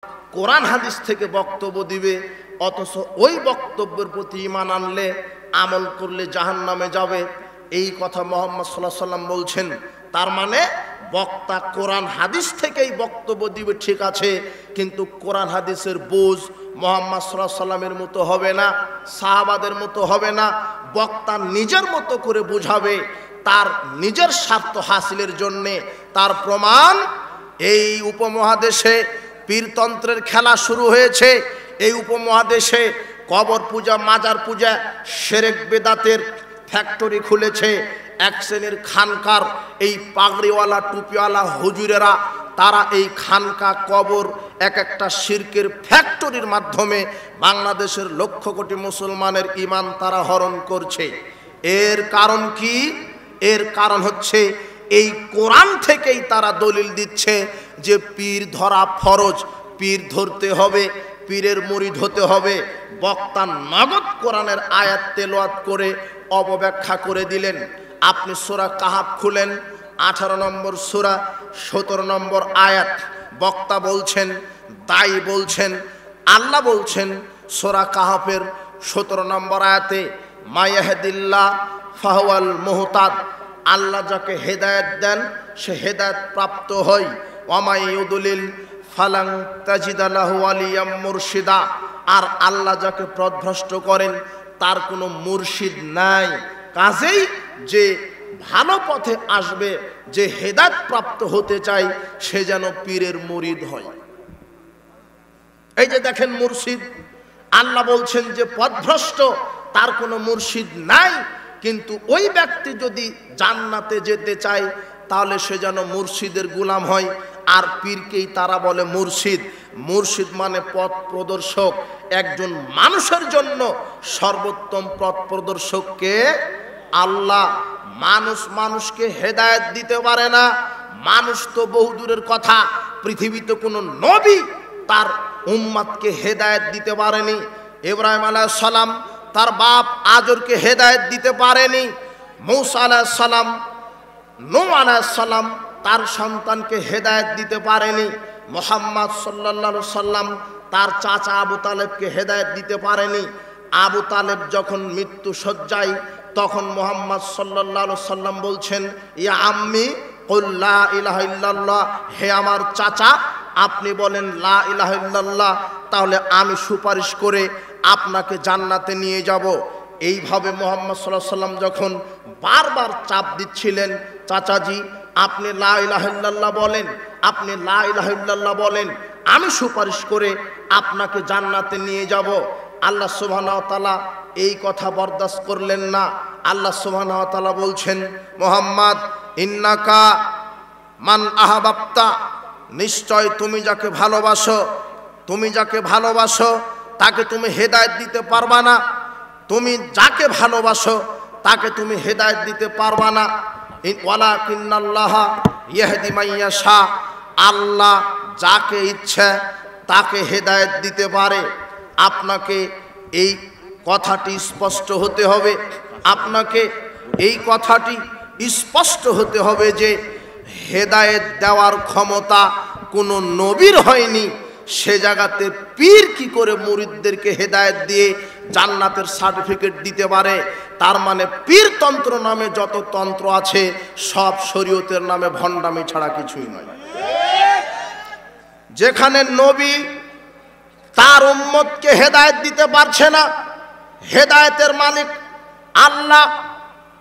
কোরআন হাদিস থেকে বক্তব্য দিবে, অথচ ওই বক্তব্যের প্রতি ঈমান আনলে আমল করলে জাহান্নামে যাবে। এই কথা মুহাম্মদ সাল্লাল্লাহু আলাইহি ওয়াসাল্লাম বলছেন। তার মানে বক্তা কোরআন হাদিস থেকেই বক্তব্য দিবে, ঠিক আছে, কিন্তু কোরআন হাদিসের বোঝ মুহাম্মদ সাল্লাল্লাহু আলাইহি ওয়াসাল্লামের মতো হবে না, সাহাবাদের মতো হবে না। বক্তা নিজের মতো করে বুঝাবে, তার নিজের স্বার্থ হাসিলের জন্যে। তার প্রমাণ, এই উপমহাদেশে পীরতন্ত্রের খেলা শুরু হয়েছে। এই উপমহাদেশে কবর পূজা, মাজার পূজা, শিরক বেদাতের ফ্যাক্টরি খুলেছে। এক শ্রেণীর খানকার এই পাগড়িওয়ালা টুপিওয়ালা হুজুরেরা, তারা এই খানকা কবর এক একটা শিরকের ফ্যাক্টরির মাধ্যমে বাংলাদেশের লক্ষ কোটি মুসলমানের ঈমান তারা হরণ করছে। এর কারণ কি? এর কারণ হচ্ছে এই কোরআন থেকেই তারা দলিল দিচ্ছে যে পীর ধরা ফরজ, পীর ধরতে হবে, পীরের মুরিদ হতে হবে। বক্তা নগদ কোরআনের আয়াত তেলাওয়াত করে অপব্যাখ্যা করে দিলেন। আপনি সূরা কাহাফ খুলেন, 18 নম্বর সূরা 17 নম্বর আয়াত। বক্তা বলছেন, দায়ী বলছেন, আল্লাহ বলছেন সূরা কাহাফের 17 নম্বর আয়াতে, মায়াহদিল্লাহ ফাহুয়াল মুহতাদ, আল্লাহ যাকে হেদায়েত দেন সে হেদায়েত প্রাপ্ত হয়। ওয়ামাই ইউদলিল ফালাং তাজিদা লাহু ওয়ালিয়াম মুরশিদা, আর আল্লাহ যাকে পথভ্রষ্ট করেন তার কোনো মুর্শিদ নাই। কাজেই যে ভালো পথে আসবে, যে হেদায়েত প্রাপ্ত হতে চায়, সে যেন পীরের মুরিদ হয়। এই যে দেখেন মুর্শিদ, আল্লাহ বলছেন যে পথভ্রষ্ট, তার কোনো মুর্শিদ নাই। কিন্তু ওই ব্যক্তি যদি জান্নাতে যেতে চায়, তাহলে সে যেন মুর্শিদের গোলাম হয়। আর পীরকেই তারা বলে মুর্শিদ। মুর্শিদ মানে পথ প্রদর্শক। একজন মানুষের জন্য সর্বোত্তম পথ প্রদর্শককে আল্লাহ। মানুষ মানুষকে হেদায়েত দিতে পারে না। মানুষ তো বহু দূরের কথা, পৃথিবীতে কোনো নবী তার উম্মতকে হেদায়েত দিতে পারেনি। ইব্রাহিম আলাইহিস সালাম তার বাপ আজরকে হেদায়েত দিতে পারেনি। মূসা আলাইহিস সালাম, নূহ আলাইহিস সালাম তার সন্তানকে হেদায়েত দিতে পারেনি। মুহাম্মদ সাল্লাল্লাহু আলাইহি সাল্লাম তার চাচা আবু তালেবকে হেদায়েত দিতে পারেনি। আবু তালেব যখন মৃত্যু শয্যায়, তখন মুহাম্মদ সাল্লাল্লাহু আলাইহি সাল্লাম বলছেন, ইয়া আম্মি কুল লা ইলাহা ইল্লাল্লাহ, হে আমার চাচা আপনি বলেন লা ইলাহা ইল্লাল্লাহ, তাহলে আমি সুপারিশ করে আপনাকে জান্নাতে নিয়ে যাব। এইভাবে মুহাম্মদ সাল্লাল্লাহু আলাইহি সাল্লাম যখন বারবার চাপ দিচ্ছিলেন, চাচাজি আপনি লা ইলাহা ইল্লাল্লাহ বলেন, আপনি লা ইলাহা ইল্লাল্লাহ বলেন, আমি সুপারিশ করে আপনাকে জান্নাতে নিয়ে যাব। আল্লাহ সুবহানাহু ওয়া তাআলা এই কথা বরদাস্ত করলেন না। আল্লাহ সুবহানাহু ওয়া তাআলা বলছেন, মুহাম্মদ ইন্নাকা মান আহাবাবতা, নিশ্চয় তুমি যাকে ভালোবাসো, তুমি যাকে ভালোবাসো তাকে তুমি হেদায়েত দিতে পারবা না। তুমি যাকে ভালোবাসো তাকে তুমি হেদায়েত দিতে পারবা না। ওয়ালাকিন্নাল্লাহা ইয়াহদি মান ইয়াশা, আল্লাহ যাকে ইচ্ছা তাকে হেদায়েত দিতে পারে। আপনাকে এই কথাটি স্পষ্ট হতে হবে, আপনাকে এই কথাটি স্পষ্ট হতে হবে যে হেদায়েত দেওয়ার ক্ষমতা কোনো নবীর হয়নি। সে জায়গাতে পীর কি করে মুরিদদেরকে হেদায়েত দিয়ে জান্নাতের সার্টিফিকেট দিতে পারে? তার মানে পীরতন্ত্র নামে যত তন্ত্র আছে সব শরীয়তের নামে ভণ্ডামি ছাড়া কিছুই নয়। যেখানে নবী তার উম্মতকে হেদায়েত দিতে পারছে না, হেদায়েতের মালিক আল্লাহ,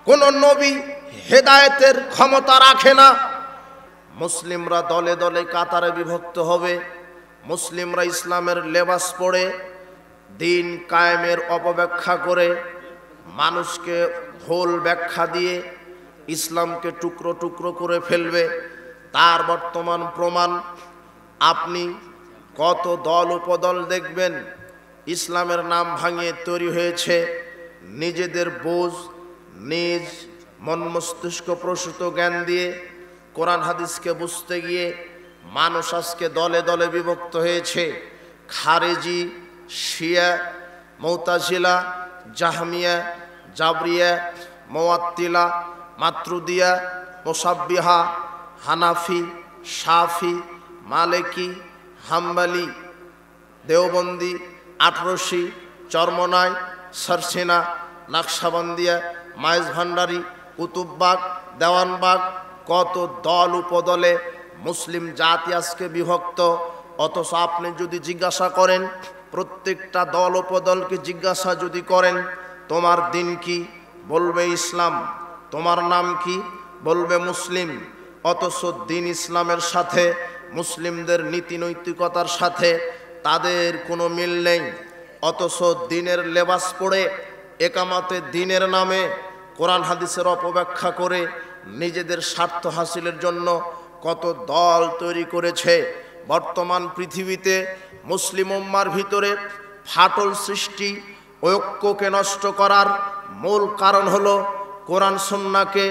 কোন নবী হেদায়েতের ক্ষমতা রাখে না। মুসলিমরা দলে দলে কাতারে বিভক্ত হবে। মুসলিমরা ইসলামের লেবাস পরে দিন কায়েমের অপব্যাখ্যা করে, মানুষকে ভুল ব্যাখ্যা দিয়ে ইসলামকে টুকরো টুকরো করে ফেলবে। তার বর্তমান প্রমাণ আপনি কত দল উপদল দেখবেন ইসলামের নাম ভাঙিয়ে তৈরি হয়েছে। নিজেদের বোঝ, নিজ মন মস্তিষ্ক প্রসূত জ্ঞান দিয়ে কোরআন হাদিসকে বুঝতে গিয়ে মানুষ আজকে দলে দলে বিভক্ত হয়েছে। খারেজি, শিয়া, মুতাজিলা, জাহমিয়া, জাবরিয়া, মুআত্তিলা, মাতরুদিয়া, মুসাব্বিহা, হানাফি, শাফি, মালিকি, হাম্বলি, দেওবন্দি, আটরশি, চরমনাই, সরসিনা, নাকশাবন্দিয়া, মাইজ ভান্ডারি, কুতুববাগ, দেওয়ানবাগ, কত দল উপদলে মুসলিম জাতি আজকে বিভক্ত। অথচ আপনি যদি জিজ্ঞাসা করেন, প্রত্যেকটা দল উপদলকে জিজ্ঞাসা যদি করেন তোমার দিন কি, বলবে ইসলাম। তোমার নাম কি, বলবে মুসলিম। অথচ দিন ইসলামের সাথে মুসলিমদের নীতি নৈতিকতার সাথে তাদের কোনো মিল নেই। অথচ দিনের লেবাস পরে একামতে দিনের নামে কোরআন হাদিসের অপব্যাখ্যা করে নিজেদের স্বার্থ হাসিলের জন্য কত দল তৈরি করেছে। বর্তমান পৃথিবীতে মুসলিম উম্মার ভিতরে ফাটল সৃষ্টি, ঐক্যকে নষ্ট করার মূল কারণ হলো কোরআন সুন্নাহকে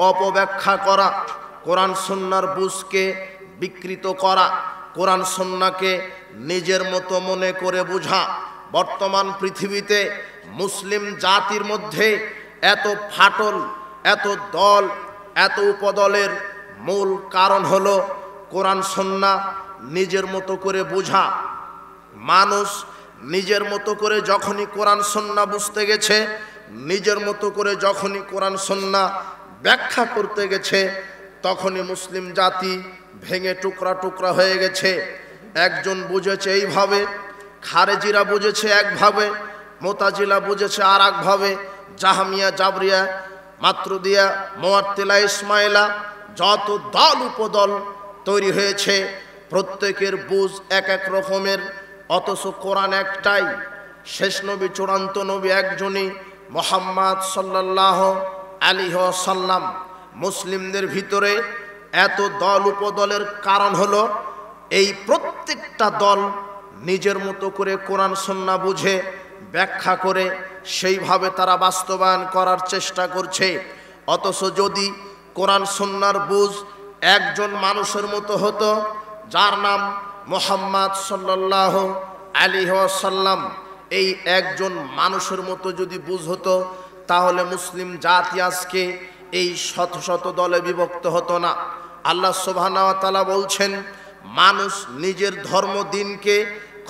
অপব্যাখ্যা করা, কোরআন সুন্নাহর বুঝকে বিকৃত করা, কোরআন সুন্নাহকে নিজের মতো মনে করে বোঝা। বর্তমান পৃথিবীতে মুসলিম জাতির মধ্যে এত ফাটল, এত দল, এত উপদলের মূল কারণ হলো কোরআন সুন্নাহ নিজের মতো করে বোঝা। মানুষ নিজের মতো করে যখনই কোরআন সুন্নাহ বুঝতে গেছে, নিজের মতো করে যখনই কোরআন সুন্নাহ ব্যাখ্যা করতে গেছে, তখনই মুসলিম জাতি ভেঙে টুকরা টুকরা হয়ে গেছে। একজন বুঝেছে এইভাবে, খারেজিরা বুঝেছে একভাবে, মোতাজিলা বুঝেছে আর একভাবে, জাহামিয়া, জাবরিয়া, মাতরুদিয়া, মুআত্তিলা, ইসমাইলা, যত দল উপদল তৈরি হয়েছে প্রত্যেকের বুঝ এক এক রকমের। অথচ কোরআন একটাই, শেষ নবী, চূড়ান্ত নবী একজনই, মুহাম্মদ সাল্লাল্লাহু আলাইহি ওয়াসাল্লাম। মুসলিমদের ভিতরে এত দল উপদলের কারণ হলো এই প্রত্যেকটা দল নিজের মতো করে কোরআন সুন্নাহ বুঝে ব্যাখ্যা করে সেইভাবে তারা বাস্তবায়ন করার চেষ্টা করছে। অথচ যদি কোরআন সুন্নাহর বুঝ একজন মানুষের মতো হতো, যার নাম মুহাম্মদ সাল্লাল্লাহু আলাইহি ওয়াসাল্লাম, এই একজন মানুষের মতো যদি বুঝ হতো, তাহলে মুসলিম জাতি আজকে এই শত শত দলে বিভক্ত হতো না। আল্লাহ সুবহানাহু ওয়া তাআলা বলছেন, মানুষ নিজের ধর্ম দিনকে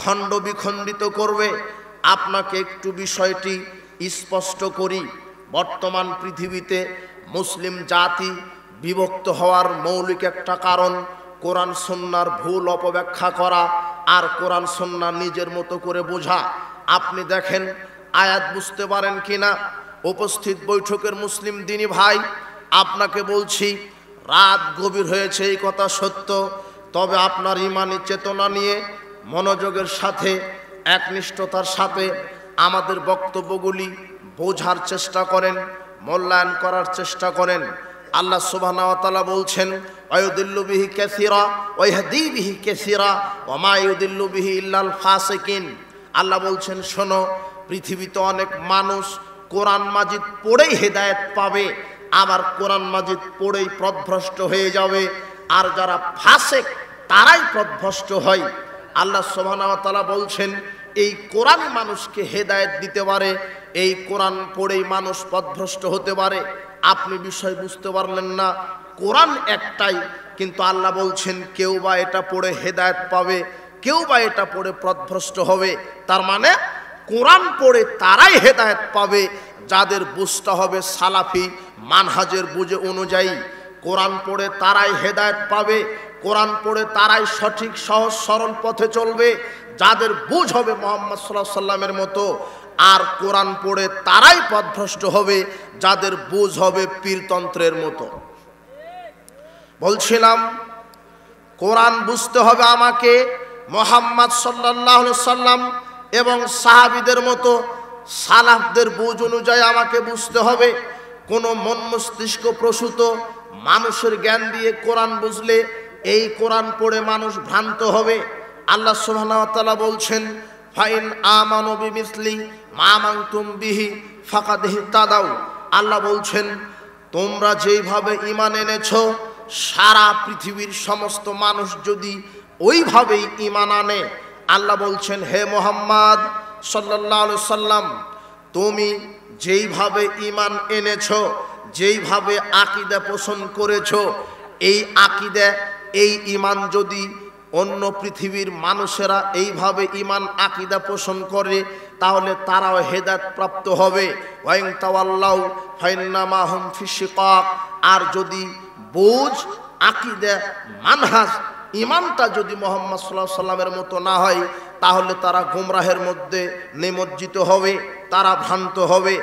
খণ্ড বিখণ্ডিত করবে। আপনাকে একটু বিষয়টি স্পষ্ট করি। বর্তমান পৃথিবীতে মুসলিম জাতি বিভক্ত হওয়ার মৌলিক একটা কারণ কোরআন সুন্নাহর ভুল অপব্যাখ্যা করা আর কোরআন সুন্নাহ নিজের মতো করে বোঝা। আপনি দেখেন আয়াত বুঝতে পারেন কিনা। উপস্থিত বৈঠকের মুসলিম দিনী ভাই, আপনাকে বলছি, রাত গভীর হয়েছে এই কথা সত্য, তবে আপনার ঈমানি চেতনা নিয়ে মনোযোগের সাথে, একনিষ্ঠতার সাথে আমাদের বক্তব্যগুলি বোঝার চেষ্টা করেন, মূল্যায়ন করার চেষ্টা করেন। আল্লাহ সুবহানাহু ওয়া তাআলা বলছেন, ওয়ায়ুদিল্লু বিহি কাসীরা ওয়া ইয়াহদি বিহি কাসীরা ওয়া মা ইউদিল্লু বিহি ইল্লাল ফাসিকিন। আল্লাহ বলছেন, শোনো, পৃথিবীতে অনেক মানুষ কোরআন মাজিদ পড়েই হেদায়েত পাবে, আবার কোরআন মাজিদ পড়েই পথভ্রষ্ট হয়ে যাবে, আর যারা ফাসিক তারাই পথভ্রষ্ট হয়। আল্লাহ সুবহানাহু ওয়া তাআলা বলছেন, এই কোরআন মানুষকে হেদায়েত দিতে পারে, এই কোরআন পড়েই মানুষ পথভ্রষ্ট হতে পারে। আপনি বিষয় বুঝতে পারলেন না, কোরআন একটাই, কিন্তু আল্লাহ বলছেন কেউ বা এটা পড়ে হেদায়েত পাবে, কেউ বা এটা পড়ে পথভ্রষ্ট হবে। তার মানে কোরআন পড়ে তারাই হেদায়েত পাবে যাদের বুঝতে হবে সালাফি মানহাজের বুঝে অনুযায়ী। কোরআন পড়ে তারাই হেদায়েত পাবে, কোরআন পড়ে তারাই সঠিক সহজ সরল পথে চলবে যাদের বুঝ হবে মুহাম্মদ সাল্লাল্লাহু আলাইহি সাল্লামের মতো। আর কোরআন পড়ে তারাই পথভ্রষ্ট হবে যাদের বুঝ হবে পীরতন্ত্রের মতো। বলছিলাম, কোরআন বুঝতে হবে আমাকে মুহাম্মদ সাল্লাল্লাহু আলাইহি সাল্লাম এবং সাহাবীদের মতো সালাফদের বুঝ অনুযায়ী আমাকে বুঝতে হবে। কোনো মন মস্তিষ্ক প্রসূত মানুষের জ্ঞান দিয়ে কোরআন বুঝলে এই কোরআন পড়ে মানুষ ভ্রান্ত হবে। আল্লাহ সুবহানাহু ওয়া তাআলা বলছেন, ফাইন আমানু বিমিসলি মা আমানতুম বিহি ফাকাদ ইহতাদাউ। আল্লাহ বলছেন, তোমরা যেইভাবে ঈমান এনেছো, সারা পৃথিবীর সমস্ত মানুষ যদি ওইভাবেই ঈমান আনে, আল্লাহ বলছেন, হে মুহাম্মদ সাল্লাল্লাহু আলাইহি সাল্লাম, তুমি যেইভাবে ঈমান এনেছো, যেইভাবে আকীদা পোষণ করেছো, এই আকীদা, এই ঈমান যদি অন্য পৃথিবীর মানুষেরা এইভাবে ঈমান আকীদা পোষণ করে, তাহলে তারাও হেদায়েত প্রাপ্ত হবে। ওয়াইন তাওয়াল্লাউ ফাইন্নামা হুম ফি শিকাক। আর যদি বুঝ, আকীদা, মানহাজ, ঈমানটা যদি মুহাম্মদ সাল্লাল্লাহু আলাইহি সাল্লামের মতো না হয়, তাহলে তারা গুমরাহের মধ্যে নিমজ্জিত হবে, তারা ভ্রান্ত হবে।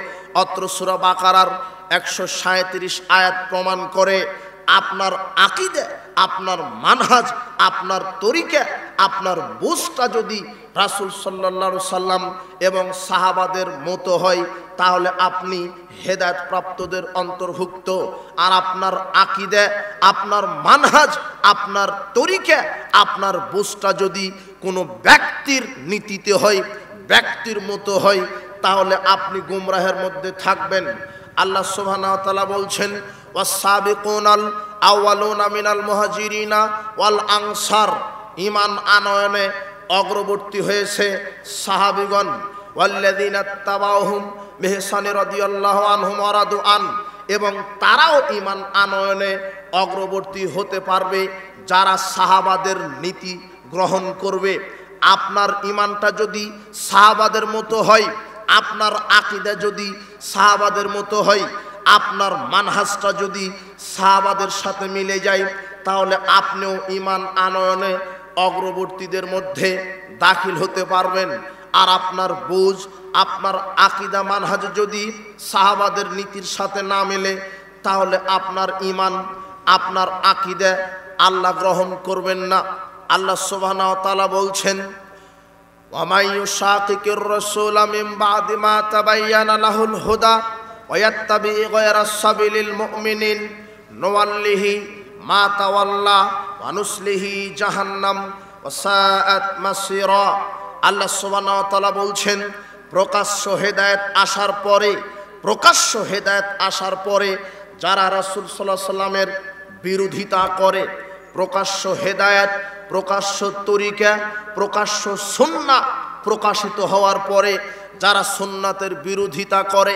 অত্র সূরা বাকারার 137 আয়াত প্রমাণ করে আপনার আকীদা, আপনার মানহাজ, আপনার তরিকা, আপনার বুঝটা যদি রাসূল সাল্লাল্লাহু আলাইহি সাল্লাম এবং সাহাবাদের মতো হয়, তাহলে আপনি হেদায়েত প্রাপ্তদের অন্তর্ভুক্ত। আর আপনার আকীদা, আপনার মানহাজ, আপনার তরিকা, আপনার বুঝটা যদি কোনো ব্যক্তির নীতিতে হয়, ব্যক্তির মতো হয়, তাহলে আপনি গুমরাহের মধ্যে থাকবেন। আল্লাহ সুবহানাহু ওয়া তাআলা বলছেন, ওয়াস-সাবিকুনাল আউয়ালুনা মিনাল মুহাজিরিনা ওয়াল আনসার। ঈমান আনয়নে অগ্রবর্তী হয়েছে সাহাবীগণ। ওয়াল্লাযিনা তাবাউহুম বিহসান রাদিয়াল্লাহু আনহুম ওয়া রাদু আন। এবং তারাও ঈমান আনয়নে অগ্রবর্তী হতে পারবে যারা সাহাবাদের নীতি গ্রহণ করবে। আপনার ঈমানটা যদি সাহাবাদের মতো হয়, আপনার আকীদা যদি সাহাবাদের মতো হয়, আপনার মানহাজটা যদি সাহাবাদের সাথে মিলে যায়, তাহলে আপনিও ঈমান আনয়নে অগ্রবর্তীদের মধ্যে দাখিল হতে পারবেন। আর আপনার বুঝ, আপনার আকীদা, মানহাজ যদি সাহাবাদের নীতির সাথে না মেলে, তাহলে আপনার ঈমান, আপনার আকীদা আল্লাহ গ্রহণ করবেন না। আল্লাহ সুবহানাহু ওয়া তাআলা বলছেন, ওয়ামান ইউশাকিকির রাসূলা মিন বাদি মা তাবায়্যানা লাহুল হুদা ওয়া ইয়াত্তাবি গায়রা সাবিলিল মুমিনিন নুওয়াল্লিহি মা তাওয়াল্লা ওয়া নুসলিহি জাহান্নাম ওয়া সাআত মাসীরা। আল্লাহ সুবহানাহু ওয়া তাআলা বলছেন, প্রকাশ্য হেদায়েত আসার পরে, প্রকাশ্য হেদায়েত আসার পরে যারা রাসূল সাল্লাল্লাহু আলাইহি সাল্লামের বিরোধিতা করে, প্রকাশ্য হেদায়েত, প্রকাশ্য তরিকা, প্রকাশ্য সুন্নাহ প্রকাশিত হওয়ার পরে যারা সুন্নাতের বিরোধিতা করে,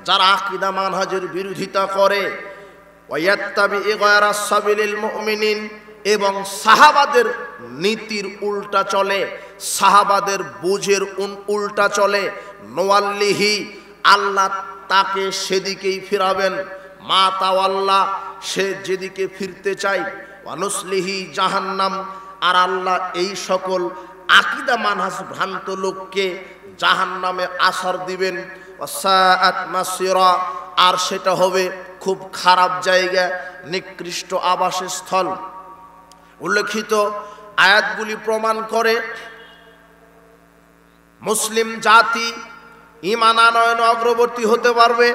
যারা আকীদা মানহাজের বিরোধিতা করে, ওয়ায়াত্তাবি গায়রা সাবিলিল মুমিনিন, এবং সাহাবাদের নীতির উল্টা চলে, সাহাবাদের বুঝের উল্টা চলে, নোয়াল্লিহি, আল্লাহ তাকে সেদিকেই ফিরাবেন, মা তাওয়াল্লা, সে যেদিকে ফিরতে চায়, ওয়ানুসলিহি জাহান্নাম, আর আল্লাহ এই সকল আকীদা মানহাজ ভ্রান্ত লোককে জাহান্নামে আসার দিবেন। ওয়াসাআত মাসীরা, আর সেটা হবে খুব খারাপ জায়গা, নিকৃষ্ট আবাসস্থল। উল্লেখিত আয়াতগুলি প্রমাণ করে মুসলিম জাতি ঈমান আনয়নে অগ্রবর্তী হতে পারবে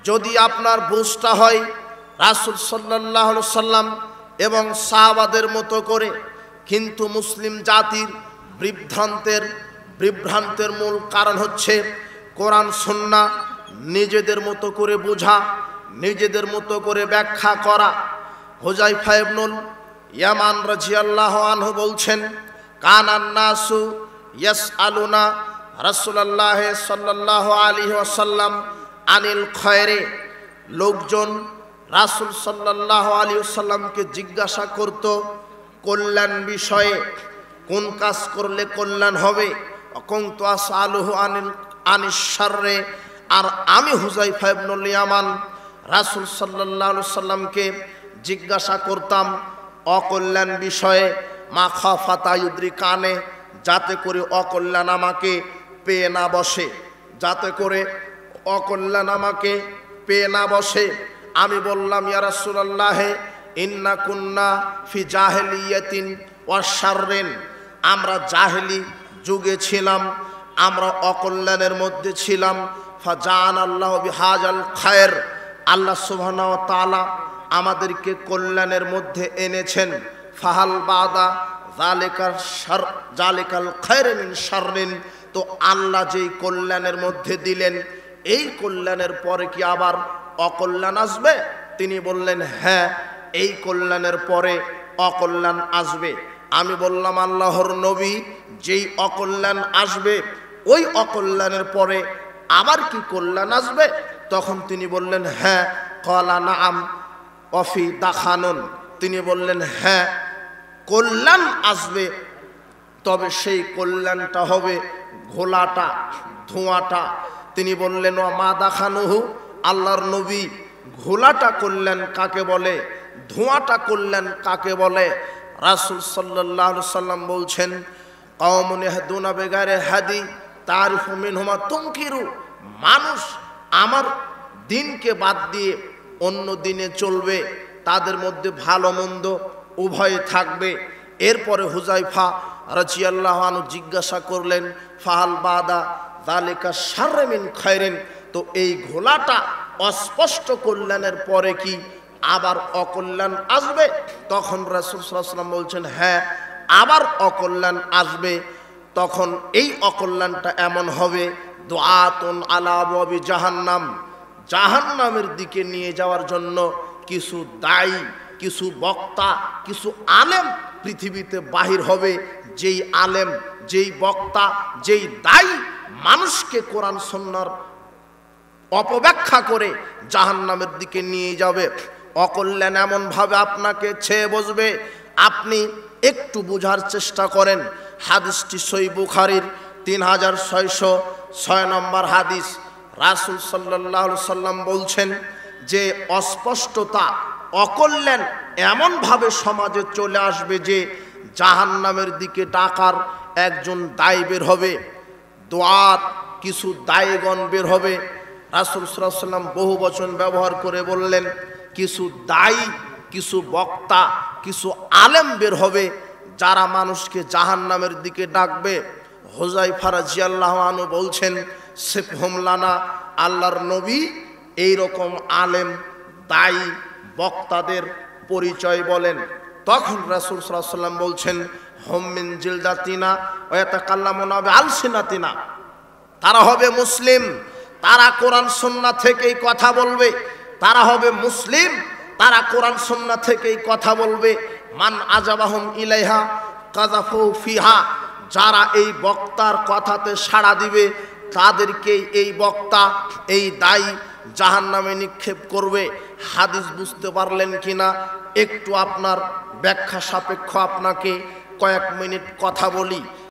যদি আপনার বুঝটা হয় রাসূল সাল্লাল্লাহু আলাইহি সাল্লাম এবং সাহাবাদের মতো করে। কিন্তু মুসলিম জাতির বিভ্রান্তের মূল কারণ হচ্ছে কোরআন সুন্নাহ নিজেদের মতো করে বোঝা, নিজেদের মতো করে ব্যাখ্যা করা। হুযায়ফা ইবনুল ইয়ামান রাদিয়াল্লাহু আনহু বলছেন, কানান নাসু ইয়াসআলুনা রাসূলুল্লাহ সাল্লাল্লাহু আলাইহি ওয়াসাল্লাম আনিল খায়রে। লোকজন রাসূল সাল্লাল্লাহু আলাইহি ওয়াসাল্লামকে জিজ্ঞাসা করত কল্যাণ বিষয়ে, কোন কাজ করলে কল্যাণ হবে। অকুনতু আসআলুহু আনিশ শাররে, আর আমি হুযায়ফা ইবনুল ইয়ামান রাসূল সাল্লাল্লাহু আলাইহি ওয়াসাল্লামকে জিজ্ঞাসা করতাম অকল্যাণ বিষয়ে, মা খাফাতা ইউদ্রিকানে, যাতে করে অকল্যাণ আমাকে পেয়ে না বসে, যাতে করে অকল্যাণ আমাকে পেয়ে না বসে। আমি বললাম, ইয়া রাসূলুল্লাহ, ইন্না কুন্না ফি জাহেলিয়াতিন ওয়া শাররিন, আমরা জাহেলি যুগে ছিলাম, আমরা অকল্যাণের মধ্যে ছিলাম। ফাজানাল্লাহু বিহাজাল খায়র, আল্লাহ সুবহানাহু ওয়া তাআলা আমাদেরকে কল্যাণের মধ্যে এনেছেন। ফাহাল বাদা জালিকাল খায়র মিন শাররিন, তো আল্লাহ যেই কল্যাণের মধ্যে দিলেন, এই কল্যাণের পরে কি আবার অকল্যাণ আসবে? তিনি বললেন, হ্যাঁ, এই কল্যাণের পরে অকল্যাণ আসবে। আমি বললাম, আল্লাহর নবী, যেই অকল্যাণ আসবে ওই অকল্যাণের পরে আবার কি কল্যাণ আসবে? তখন তিনি বললেন, হ্যাঁ। ক্বালা নাআম ওয়া ফি দাখানুন, তিনি বললেন, হ্যাঁ, কল্যাণ আসবে, তবে সেই কল্যাণটা হবে ঘোলাটা, ধোঁয়াটা। তিনি বললেন ও মা দাখানুহু, আল্লাহর নবী ঘোলাটা কল্যাণ কাকে বলে, ধোঁয়াটা কল্যাণ কাকে বলে? রাসূল সাল্লাল্লাহু আলাইহি সাল্লাম বলছেন কওমুন ইয়াহদুনা বিগাইরি হাদি তারিফু মিনহুমা তুনকিরু, মানুষ আমার দিনকে বাদ দিয়ে অন্য দিনে চলবে, তাদের মধ্যে ভালো মন্দ উভয় থাকবে। এরপরে হুযায়ফা রাদিয়াল্লাহু আনহু জিজ্ঞাসা করলেন ফাহাল বাদা যালিকা শাররু মিন খায়রিন, তো এই ঘোলাটা অস্পষ্ট কল্যাণের পরে কি আবার অকল্যাণ আসবে? তখন রাসূল সাল্লাল্লাহু আলাইহি ওয়াসাল্লাম বলছেন হ্যাঁ, আবার অকল্যাণ আসবে। তখন এই অকল্যাণটা এমন হবে দুআতুন আলা আবওয়াবি জাহান্নাম, জাহান্নামের দিকে নিয়ে যাওয়ার জন্য কিছু দায়ী, কিছু বক্তা, কিছু আলেম পৃথিবীতে বাহির হবে। যেই আলেম, যেই বক্তা, যেই দায়ী মানুষকে কোরআন সুন্নাহর অপব্যাখ্যা করে জাহান্নামের দিকে নিয়ে যাবে। অকল্যাণ এমনভাবে আপনাকে ছেয়ে বসবে, আপনি একটু বোঝার চেষ্টা করেন। হাদিসটি সহিহ বুখারীর 3606 নম্বর হাদিস। রাসূল সাল্লাল্লাহু আলাইহি সাল্লাম বলছেন যে অস্পষ্টতা, অকল্যাণ এমনভাবে সমাজে চলে আসবে যে জাহান্নামের দিকে ডাকার একজন দায়ী বের হবে, দুআত কিছু দায়ীগণ বের হবে। রাসূল সাল্লাল্লাহু আলাইহি সাল্লাম বহু বচন ব্যবহার করে বললেন কিছু দায়ী, কিছু বক্তা, কিছু আলেম বের হবে যারা মানুষকে জাহান্নামের দিকে ডাকবে। হুযায়ফা রাদিয়াল্লাহু আনহু বলছেন সিফহুম লানা, আল্লাহর নবী এইরকম আলেম, দায়ী, বক্তাদের পরিচয় বলেন। তখন রাসূল সাল্লাল্লাহু আলাইহি সাল্লাম বলছেন হুম মিন জিলদাতিনা ওয়া ইয়াতাকাল্লামুনা বিআলসিনাতিনা, তারা হবে মুসলিম, তারা কোরআন সুন্নাহ থেকেই কথা বলবে, তারা হবে মুসলিম, তারা কোরআন সুন্নাহ থেকেই কথা বলবে। মান আজাবাহুম ইলাইহা কাযাফু ফিহা, যারা এই বক্তার কথাতে সাড়া দিবে তাদেরকেই এই বক্তা, এই দায়ী জাহান্নামে নিক্ষেপ করবে। হাদিস বুঝতে পারলেন কিনা একটু আপনার ব্যাখ্যা সাপেক্ষ আপনাকে কয়েক মিনিট কথা বলি।